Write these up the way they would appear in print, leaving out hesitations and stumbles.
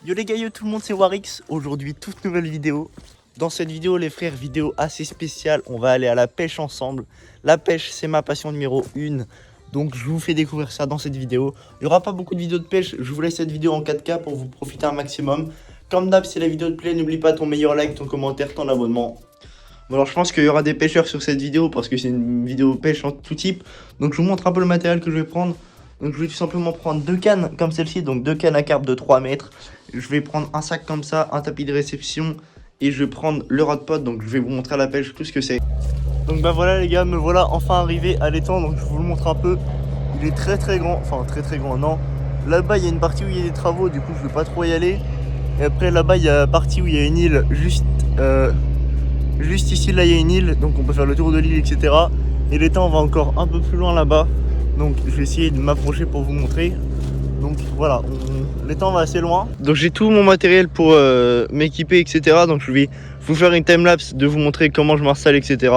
Yo les gars, yo tout le monde, c'est Warix. Aujourd'hui, toute nouvelle vidéo. Dans cette vidéo, les frères, vidéo assez spéciale. On va aller à la pêche ensemble. La pêche, c'est ma passion numéro 1. Donc, je vous fais découvrir ça dans cette vidéo. Il n'y aura pas beaucoup de vidéos de pêche. Je vous laisse cette vidéo en 4K pour vous profiter un maximum. Comme d'hab, si la vidéo te plaît, n'oublie pas ton meilleur like, ton commentaire, ton abonnement. Bon, alors, je pense qu'il y aura des pêcheurs sur cette vidéo parce que c'est une vidéo pêche en tout type. Donc, je vous montre un peu le matériel que je vais prendre. Donc, je vais tout simplement prendre deux cannes comme celle-ci. Donc, deux cannes à carpe de 3 mètres. Je vais prendre un sac comme ça, un tapis de réception et je vais prendre le rod pod. Donc je vais vous montrer à la pêche tout ce que c'est. Donc bah voilà les gars, me voilà enfin arrivé à l'étang. Donc je vous le montre un peu. Il est très grand, enfin très grand non. Là-bas il y a une partie où il y a des travaux, du coup je vais pas trop y aller. Et après là-bas il y a la partie où il y a une île juste ici, là il y a une île. Donc on peut faire le tour de l'île, etc. Et l'étang va encore un peu plus loin là-bas. Donc je vais essayer de m'approcher pour vous montrer. Donc voilà, l'étang va assez loin. Donc j'ai tout mon matériel pour m'équiper, etc. Donc je vais vous faire une timelapse de vous montrer comment je m'installe, etc.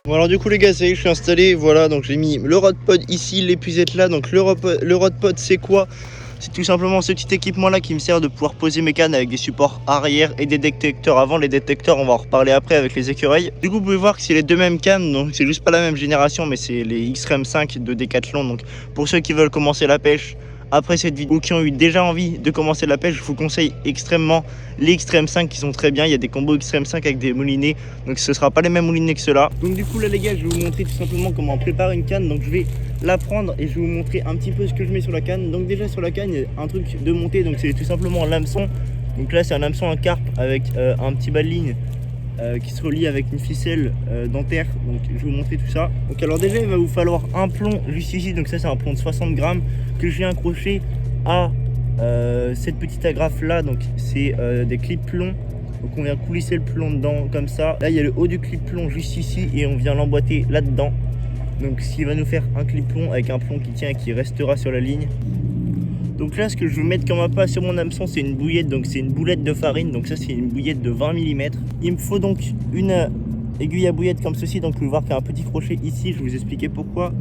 Bon alors du coup les gars, ça y est, je suis installé. Voilà, donc j'ai mis le rod pod ici, l'épuisette là. Donc le rod pod c'est quoi? C'est tout simplement ce petit équipement là qui me sert de pouvoir poser mes cannes avec des supports arrière et des détecteurs avant. Les détecteurs on va en reparler après avec les écureuils. Du coup vous pouvez voir que c'est les deux mêmes cannes, donc c'est juste pas la même génération, mais c'est les Xtreme 5 de Decathlon. Donc pour ceux qui veulent commencer la pêche après cette vidéo ou qui ont eu déjà envie de commencer la pêche, je vous conseille extrêmement les Xtreme 5 qui sont très bien. Il y a des combos Xtreme 5 avec des moulinets, donc ce sera pas les mêmes moulinets que ceux-là. Donc du coup là les gars, je vais vous montrer tout simplement comment préparer une canne. Donc je vais la prendre et je vais vous montrer un petit peu ce que je mets sur la canne. Donc déjà sur la canne, il y a un truc de montée, donc c'est tout simplement l'hameçon. Donc là c'est un hameçon à carpe avec un petit bas de ligne qui se relie avec une ficelle dentaire. Donc je vais vous montrer tout ça. Donc alors déjà il va vous falloir un plomb juste ici. Donc ça c'est un plomb de 60 grammes que je viens accrocher à cette petite agrafe là. Donc c'est des clips plomb. Donc on vient coulisser le plomb dedans comme ça. Là il y a le haut du clip plomb juste ici et on vient l'emboîter là dedans. Donc ce qui va nous faire un clip plomb avec un plomb qui tient et qui restera sur la ligne. Donc là ce que je vais mettre comme appât sur mon hameçon, c'est une bouillette. Donc c'est une boulette de farine. Donc ça c'est une bouillette de 20 mm. Il me faut donc une aiguille à bouillette comme ceci. Donc vous pouvez voir qu'il y a un petit crochet ici. Je vais vous expliquer pourquoi.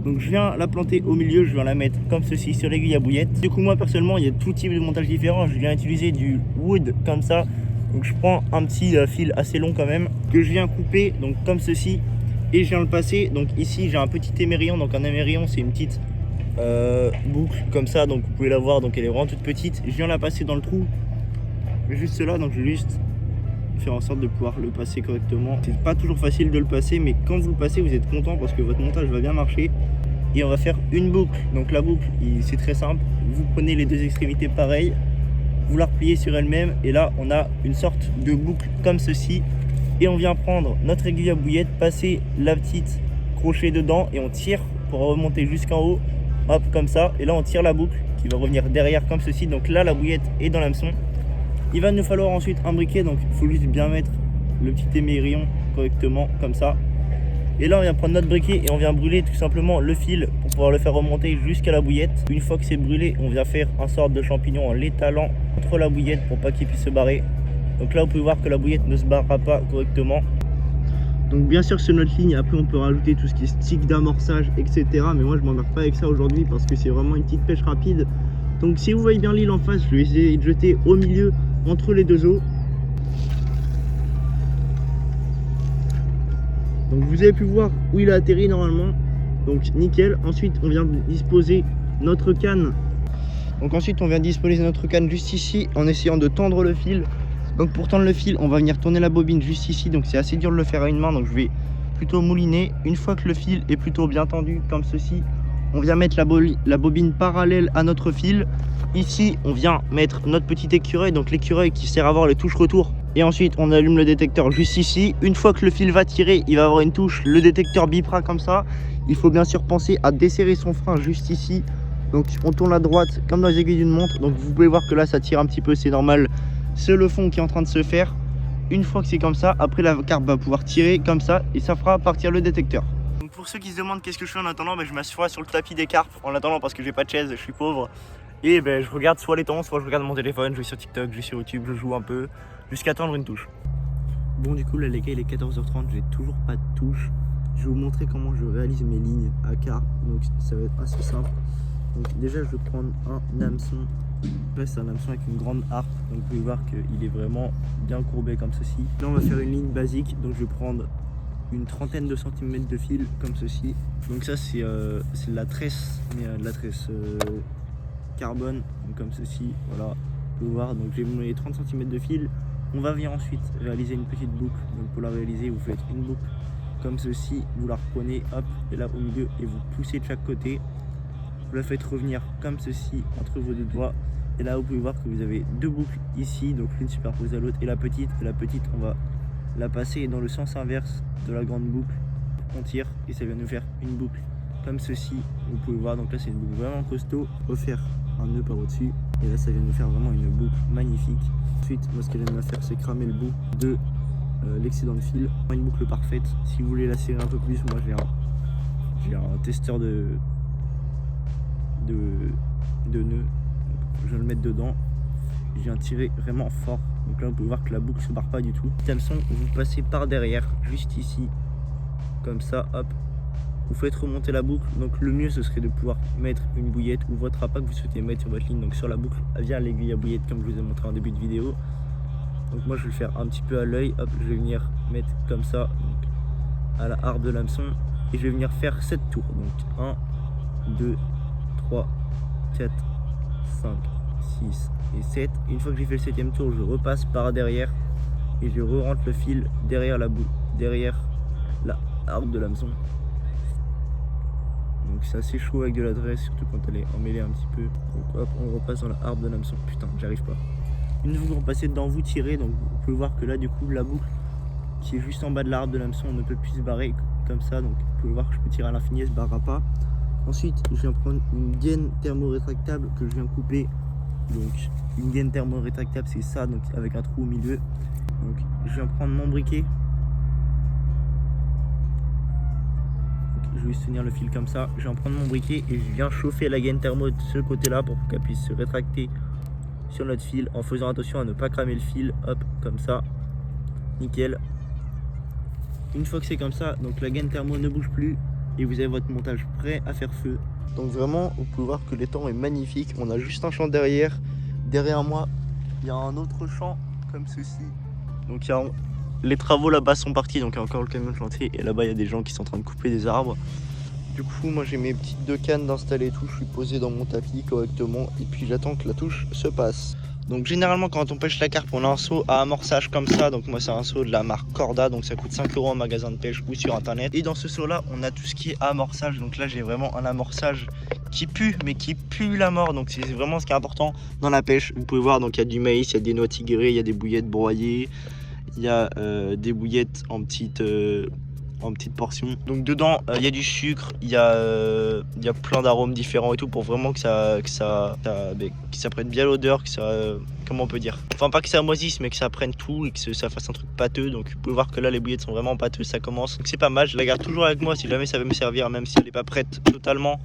Donc je viens la planter au milieu. Je viens la mettre comme ceci sur l'aiguille à bouillette. Du coup moi personnellement il y a tout type de montage différent. Je viens utiliser du wood comme ça. Donc je prends un petit fil assez long quand même que je viens couper donc comme ceci. Et je viens le passer. Donc ici j'ai un petit émerillon. Donc un émerillon c'est une petite boucle comme ça, donc vous pouvez la voir, donc elle est vraiment toute petite. Je viens la passer dans le trou juste là, donc je vais juste faire en sorte de pouvoir le passer correctement. C'est pas toujours facile de le passer, mais quand vous le passez vous êtes content parce que votre montage va bien marcher. Et on va faire une boucle. Donc la boucle c'est très simple, vous prenez les deux extrémités pareilles, vous la repliez sur elle-même et là on a une sorte de boucle comme ceci. Et on vient prendre notre aiguille à bouillette, passer la petite crochet dedans et on tire pour remonter jusqu'en haut. Hop, comme ça, et là on tire la boucle qui va revenir derrière comme ceci. Donc là la bouillette est dans l'hameçon. Il va nous falloir ensuite un briquet, donc il faut juste bien mettre le petit émerillon correctement comme ça. Et là on vient prendre notre briquet et on vient brûler tout simplement le fil pour pouvoir le faire remonter jusqu'à la bouillette. Une fois que c'est brûlé, on vient faire un sorte de champignon en l'étalant contre la bouillette pour pas qu'il puisse se barrer. Donc là vous pouvez voir que la bouillette ne se barrera pas correctement. Donc bien sûr sur notre ligne, après on peut rajouter tout ce qui est stick d'amorçage, etc. Mais moi je m'emmerde pas avec ça aujourd'hui parce que c'est vraiment une petite pêche rapide. Donc si vous voyez bien l'île en face, je vais essayer de jeter au milieu entre les deux eaux. Donc vous avez pu voir où il a atterri normalement. Donc nickel. Ensuite on vient disposer notre canne. Donc ensuite on vient disposer notre canne juste ici en essayant de tendre le fil. Donc pour tendre le fil, on va venir tourner la bobine juste ici. Donc c'est assez dur de le faire à une main, donc je vais plutôt mouliner. Une fois que le fil est plutôt bien tendu comme ceci, on vient mettre la bobine parallèle à notre fil. Ici on vient mettre notre petit écureuil, donc l'écureuil qui sert à avoir les touches retour. Et ensuite on allume le détecteur juste ici. Une fois que le fil va tirer, il va avoir une touche, le détecteur bipera comme ça. Il faut bien sûr penser à desserrer son frein juste ici. Donc on tourne à droite comme dans les aiguilles d'une montre. Donc vous pouvez voir que là ça tire un petit peu, c'est normal. C'est le fond qui est en train de se faire. Une fois que c'est comme ça, après la carpe va pouvoir tirer comme ça et ça fera partir le détecteur. Donc pour ceux qui se demandent qu'est-ce que je fais en attendant, je m'assois sur le tapis des carpes en attendant parce que j'ai pas de chaise, je suis pauvre. Et ben, je regarde soit les temps, soit je regarde mon téléphone, je vais sur TikTok, je vais sur YouTube, je joue un peu, jusqu'à attendre une touche. Bon du coup là les gars, il est 14h30, j'ai toujours pas de touche. Je vais vous montrer comment je réalise mes lignes à quart, donc ça va être assez simple. Donc déjà je vais prendre un hameçon. Là c'est un hameçon avec une grande harpe, donc vous pouvez voir qu'il est vraiment bien courbé comme ceci. Là on va faire une ligne basique, donc je vais prendre une trentaine de centimètres de fil comme ceci. Donc ça c'est de la tresse, mais de la tresse carbone, donc comme ceci, voilà. Vous pouvez voir, donc j'ai mis 30 cm de fil. On va venir ensuite réaliser une petite boucle. Donc pour la réaliser, vous faites une boucle comme ceci, vous la reprenez, hop, et là au milieu, et vous poussez de chaque côté. Vous la faites revenir comme ceci entre vos deux doigts. Et là, vous pouvez voir que vous avez deux boucles ici, donc l'une superposée à l'autre, et la petite, on va la passer dans le sens inverse de la grande boucle. On tire, et ça vient nous faire une boucle comme ceci. Vous pouvez voir, donc là c'est une boucle vraiment costaud. Refaire un nœud par au-dessus, et là ça vient nous faire vraiment une boucle magnifique. Ensuite, moi ce que j'aime bien faire, c'est cramer le bout de l'excédent de fil. Une boucle parfaite. Si vous voulez la serrer un peu plus, moi j'ai un testeur de nœuds. Donc, je vais le mettre dedans. Je viens tirer vraiment fort. Donc là, vous pouvez voir que la boucle se barre pas du tout. Petit hameçon, vous passez par derrière, juste ici, comme ça, hop. Vous faites remonter la boucle. Donc le mieux, ce serait de pouvoir mettre une bouillette ou votre appât que vous souhaitez mettre sur votre ligne. Donc sur la boucle, via l'aiguille à bouillette, comme je vous ai montré en début de vidéo. Donc moi, je vais le faire un petit peu à l'œil. Hop, je vais venir mettre comme ça, donc, à la harpe de l'hameçon. Et je vais venir faire 7 tours. Donc 1, 2, 3, 4, 5, 6 et 7. Une fois que j'ai fait le 7e tour, je repasse par derrière et je re-rentre le fil derrière la harpe de l'hameçon. Donc c'est assez chaud avec de la dresse, surtout quand elle est emmêlée un petit peu. Donc hop, on repasse dans la harpe de l'hameçon. Putain, j'arrive pas. Une fois que vous repassez dedans, vous tirez. Donc vous pouvez voir que là, du coup, la boucle qui est juste en bas de la harpe de l'hameçon, on ne peut plus se barrer comme ça. Donc vous pouvez voir que je peux tirer à l'infini, elle se barrera pas. Ensuite, je viens prendre une gaine thermo-rétractable que je viens couper. Donc une gaine thermo-rétractable, c'est ça, donc avec un trou au milieu. Donc je viens prendre mon briquet. Je vais tenir le fil comme ça, je vais en prendre mon briquet et je viens chauffer la gaine thermo de ce côté là pour qu'elle puisse se rétracter sur notre fil en faisant attention à ne pas cramer le fil. Hop, comme ça, nickel. Une fois que c'est comme ça, donc la gaine thermo ne bouge plus et vous avez votre montage prêt à faire feu. Donc vraiment, vous pouvez voir que l'étang est magnifique. On a juste un champ derrière. Derrière moi, il y a un autre champ comme ceci. Donc il y a les travaux là-bas sont partis, donc il y a encore le camion de chantier et là-bas il y a des gens qui sont en train de couper des arbres. Du coup moi j'ai mes petites 2 cannes d'installer et tout, je suis posé dans mon tapis correctement et puis j'attends que la touche se passe. Donc généralement quand on pêche la carpe on a un seau à amorçage comme ça, donc moi c'est un seau de la marque Corda, donc ça coûte 5 € en magasin de pêche ou sur internet. Et dans ce seau là on a tout ce qui est amorçage, donc là j'ai vraiment un amorçage qui pue, mais qui pue la mort, donc c'est vraiment ce qui est important dans la pêche. Vous pouvez voir, donc il y a du maïs, il y a des noix tigrées, il y a des bouillettes broyées. Il y a des bouillettes en petites portions. Donc dedans, il y a du sucre, il y a plein d'arômes différents et tout pour vraiment que ça prenne bien l'odeur, que ça, comment on peut dire, enfin pas que ça moisisse, mais que ça prenne tout et que ça fasse un truc pâteux. Donc vous pouvez voir que là les bouillettes sont vraiment pâteuses, ça commence. Donc c'est pas mal, je la garde toujours avec moi si jamais ça veut me servir, même si elle n'est pas prête totalement.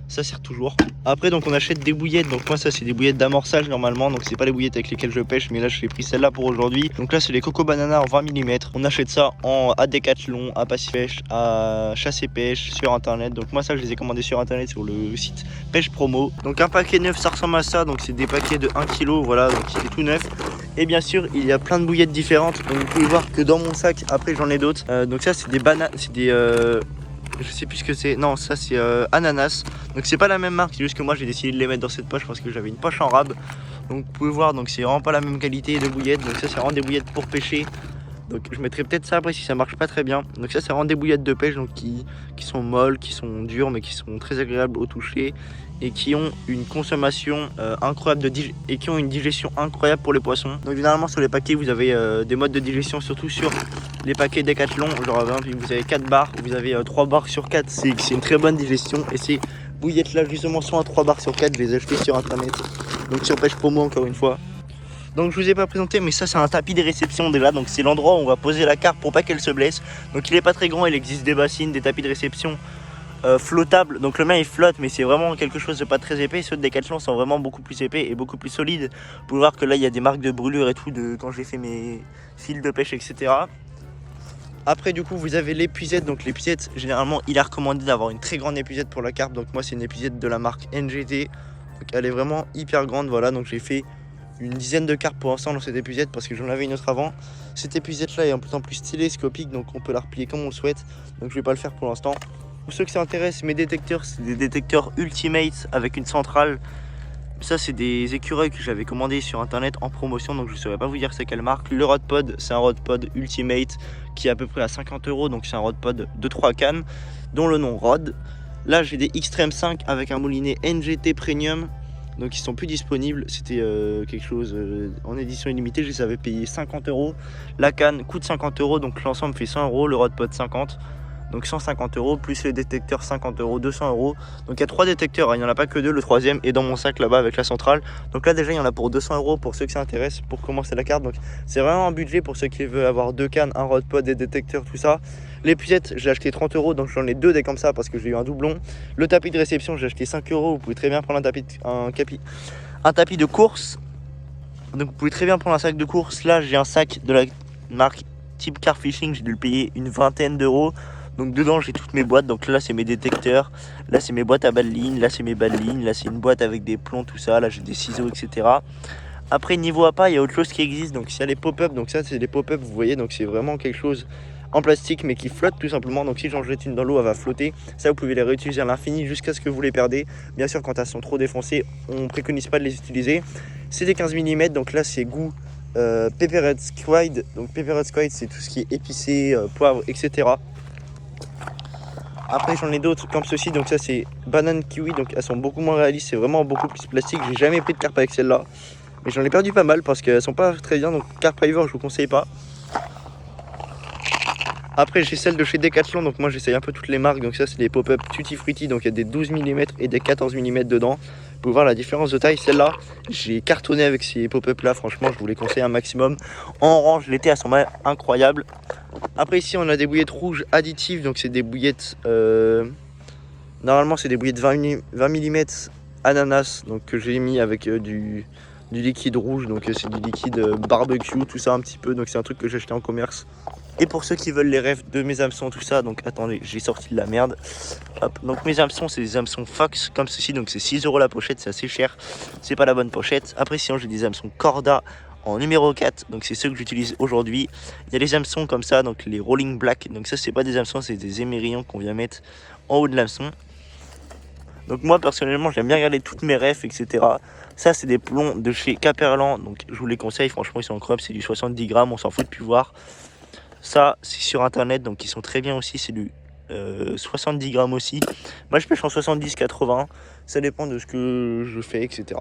Ça sert toujours. Après donc on achète des bouillettes, donc moi ça c'est des bouillettes d'amorçage normalement, donc c'est pas les bouillettes avec lesquelles je pêche, mais là j'ai pris celle-là pour aujourd'hui. Donc là c'est les Coco Banana en 20 mm. On achète ça à Decathlon, à Passifèche, à Chasse et Pêche sur internet. Donc moi ça je les ai commandés sur internet sur le site Pêche Promo. Donc un paquet neuf ça ressemble à ça, donc c'est des paquets de 1 kg, voilà, donc il est tout neuf. Et bien sûr il y a plein de bouillettes différentes, donc vous pouvez voir que dans mon sac, après j'en ai d'autres. Donc ça c'est des bananes, c'est des... je sais plus ce que c'est, non ça c'est ananas, donc c'est pas la même marque, c'est juste que moi j'ai décidé de les mettre dans cette poche parce que j'avais une poche en rab. Donc vous pouvez voir, donc c'est vraiment pas la même qualité de bouillettes, donc ça c'est vraiment des bouillettes pour pêcher. Donc je mettrai peut-être ça après si ça marche pas très bien. Donc ça c'est vraiment des bouillettes de pêche, donc qui sont molles, qui sont dures mais qui sont très agréables au toucher et qui ont une consommation incroyable et qui ont une digestion incroyable pour les poissons. Donc généralement sur les paquets vous avez des modes de digestion, surtout sur les paquets Decathlon, genre par exemple vous avez 4 barres, vous avez 3 barres sur 4, c'est une très bonne digestion. Et ces bouillettes là justement sont à 3 barres sur 4, je les ai achetées sur internet, donc sur Pêche Promo encore une fois. Donc je vous ai pas présenté, mais ça c'est un tapis de réception déjà, donc c'est l'endroit où on va poser la carpe pour pas qu'elle se blesse. Donc il est pas très grand, il existe des bassines, des tapis de réception flottable. Donc le mien il flotte, mais c'est vraiment quelque chose de pas très épais. Ceux de Decathlon sont vraiment beaucoup plus épais et beaucoup plus solides. Vous pouvez voir que là il y a des marques de brûlure et tout de quand j'ai fait mes fils de pêche, etc. Après du coup vous avez l'épuisette. Donc l'épuisette, généralement il est recommandé d'avoir une très grande épuisette pour la carpe. Donc moi c'est une épuisette de la marque NGT. Donc elle est vraiment hyper grande, voilà. Donc j'ai fait une dizaine de carpes pour l'instant dans cette épuisette parce que j'en avais une autre avant. Cette épuisette là est en plus télescopique, donc on peut la replier comme on le souhaite. Donc je vais pas le faire pour l'instant. Pour ceux que ça intéresse, mes détecteurs, c'est des détecteurs Ultimate avec une centrale. Ça c'est des écureuils que j'avais commandé sur internet en promotion, donc je ne saurais pas vous dire c'est quelle marque. Le Rodpod, c'est un Rodpod Ultimate qui est à peu près à 50 €, donc c'est un Rodpod de 3 cannes dont le nom Rod. Là j'ai des Xtreme 5 avec un moulinet NGT Premium. Donc ils sont plus disponibles, c'était quelque chose en édition illimitée, je les avais payés 50 €. La canne coûte 50 €, donc l'ensemble fait 100 €, le Rodpod 50. Donc 150 € plus les détecteurs 50 €, 200 €. Donc il y a 3 détecteurs, hein. Il n'y en a pas que 2, le troisième est dans mon sac là-bas avec la centrale. Donc là déjà il y en a pour 200 € pour ceux qui s'intéressent pour commencer la carte. Donc c'est vraiment un budget pour ceux qui veulent avoir 2 cannes, un Rodpod, des détecteurs, tout ça. L'épuisette, j'ai acheté 30 €, donc j'en ai 2 des comme ça parce que j'ai eu un doublon. Le tapis de réception, j'ai acheté 5 €. Vous pouvez très bien prendre un tapis de course. Donc vous pouvez très bien prendre un sac de course. Là j'ai un sac de la marque Type Car Fishing, j'ai dû le payer une vingtaine d'euros. Donc dedans j'ai toutes mes boîtes, donc là c'est mes détecteurs, là c'est mes boîtes à balles lignes, là c'est mes balles lignes, là c'est une boîte avec des plombs, tout ça, là j'ai des ciseaux, etc. Après niveau appât, il y a autre chose qui existe, donc il y a les pop-up, donc ça c'est des pop-up, vous voyez, donc c'est vraiment quelque chose en plastique mais qui flotte tout simplement. Donc si j'en jette une dans l'eau, elle va flotter. Ça vous pouvez les réutiliser à l'infini jusqu'à ce que vous les perdez. Bien sûr quand elles sont trop défoncées, on préconise pas de les utiliser. C'est des 15 mm, donc là c'est goût Pepperhead Squid. Donc Pepperhead Squid c'est tout ce qui est épicé, poivre, etc. Après j'en ai d'autres comme ceci, donc ça c'est banane kiwi, donc elles sont beaucoup moins réalistes, c'est vraiment beaucoup plus plastique. J'ai jamais pris de carpe avec celle-là, mais j'en ai perdu pas mal parce qu'elles sont pas très bien, donc carpe river je vous conseille pas. Après j'ai celle de chez Decathlon, donc moi j'essaye un peu toutes les marques, donc ça c'est des pop-up Tutti Frutti, donc il y a des 12 mm et des 14 mm dedans. Vous pouvez voir la différence de taille, celle-là j'ai cartonné avec ces pop-up là, franchement je vous les conseille un maximum. En orange l'été elles sont incroyables. Après ici on a des bouillettes rouges additives, donc c'est des bouillettes normalement c'est des bouillettes 20 mm ananas, donc que j'ai mis avec du liquide rouge, donc c'est du liquide barbecue, tout ça un petit peu, donc c'est un truc que j'ai acheté en commerce. Et pour ceux qui veulent les rêves de mes hameçons, tout ça, donc attendez, j'ai sorti de la merde. Hop, donc mes hameçons, c'est des hameçons Fox comme ceci, donc c'est 6 € la pochette, c'est assez cher, c'est pas la bonne pochette. Après sinon j'ai des hameçons Corda en numéro 4, donc c'est ceux que j'utilise aujourd'hui. Il y a les hameçons comme ça, donc les Rolling Black, donc ça c'est pas des hameçons, c'est des émerillons qu'on vient mettre en haut de l'hameçon. Donc moi personnellement j'aime bien regarder toutes mes refs, etc. Ça c'est des plombs de chez Caperlan, donc je vous les conseille, franchement ils sont incroyables, c'est du 70 grammes, on s'en fout de plus voir. Ça c'est sur internet, donc ils sont très bien aussi, c'est du 70 grammes aussi. Moi je pêche en 70-80, ça dépend de ce que je fais, etc.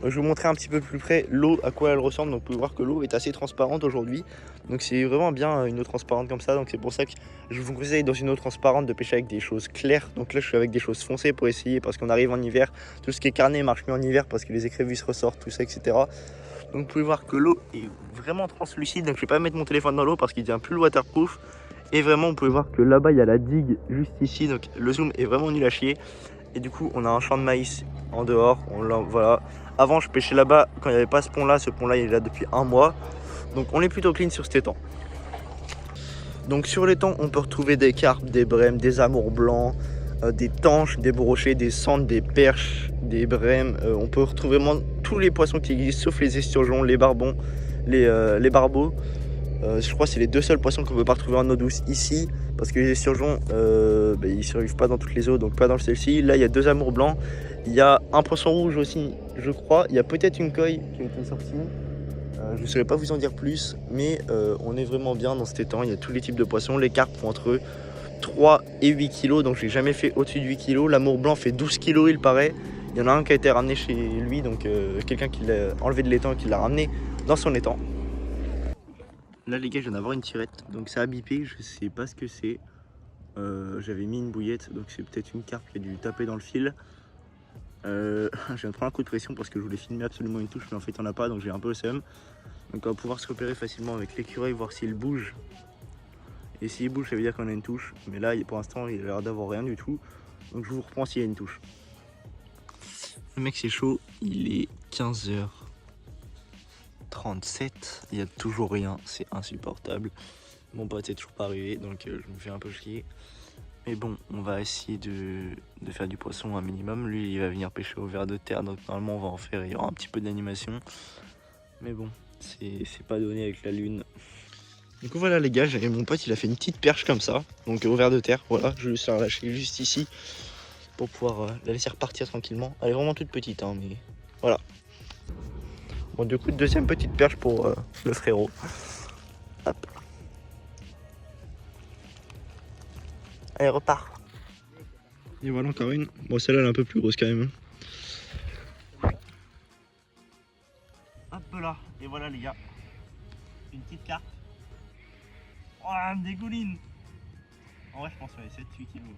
Je vais vous montrer un petit peu plus près l'eau, à quoi elle ressemble. Donc vous pouvez voir que l'eau est assez transparente aujourd'hui. Donc c'est vraiment bien une eau transparente comme ça. Donc c'est pour ça que je vous conseille dans une eau transparente de pêcher avec des choses claires. Donc là je suis avec des choses foncées pour essayer, parce qu'on arrive en hiver. Tout ce qui est carnet marche mieux en hiver parce que les écrevisses ressortent, tout ça, etc. Donc vous pouvez voir que l'eau est vraiment translucide. Donc je vais pas mettre mon téléphone dans l'eau parce qu'il devient plus waterproof. Et vraiment vous pouvez voir que là-bas il y a la digue juste ici. Donc le zoom est vraiment nul à chier. Et du coup on a un champ de maïs en dehors, voilà. Avant je pêchais là-bas quand il n'y avait pas ce pont là il est là depuis un mois. Donc on est plutôt clean sur cet étang. Donc sur l'étang on peut retrouver des carpes, des brèmes, des amours blancs, des tanches, des brochets, des sandres, des perches, des brèmes. On peut retrouver vraiment tous les poissons qui existent sauf les esturgeons, les barbons, les barbeaux. Je crois que c'est les deux seuls poissons qu'on ne peut pas retrouver en eau douce ici, parce que les esturgeons ils ne survivent pas dans toutes les eaux, donc pas dans celle-ci. Là il y a deux amours blancs, il y a un poisson rouge aussi je crois, il y a peut-être une coille qui est sortie. Je ne saurais pas vous en dire plus, mais on est vraiment bien dans cet étang. Il y a tous les types de poissons, les carpes font entre 3 et 8 kg, donc j'ai jamais fait au-dessus de 8 kg. L'amour blanc fait 12 kg il paraît. Il y en a un qui a été ramené chez lui, donc quelqu'un qui l'a enlevé de l'étang et qui l'a ramené dans son étang. Là les gars je viens d'avoir une tirette, donc ça a bipé, je sais pas ce que c'est. J'avais mis une bouillette, donc c'est peut-être une carpe qui a dû taper dans le fil. Je viens de prendre un coup de pression parce que je voulais filmer absolument une touche, mais en fait il n'y en a pas, donc j'ai un peu le seum. Donc on va pouvoir se repérer facilement avec l'écureuil, voir s'il bouge. Et s'il bouge, ça veut dire qu'on a une touche. Mais là, pour l'instant, il a l'air d'avoir rien du tout. Donc je vous reprends s'il y a une touche. Le mec, c'est chaud. Il est 15h37. Il n'y a toujours rien. C'est insupportable. Mon pote est toujours pas arrivé. Donc je me fais un peu chier. Mais bon, on va essayer de faire du poisson un minimum. Lui, il va venir pêcher au ver de terre. Donc normalement, on va en faire. Il y aura un petit peu d'animation. Mais bon, c'est pas donné avec la lune. Donc voilà les gars, mon pote il a fait une petite perche comme ça, donc au ver de terre, voilà, je vais juste la relâcher juste ici pour pouvoir la laisser repartir tranquillement. Elle est vraiment toute petite hein, mais voilà. Bon du coup deuxième petite perche pour le frérot. Hop. Allez repart. Et voilà encore une. Bon celle-là elle est un peu plus grosse quand même. Hop là, et voilà les gars. Une petite carpe. Oh, elle me dégouline. En vrai, je pense qu'elle est 7-8 kilos.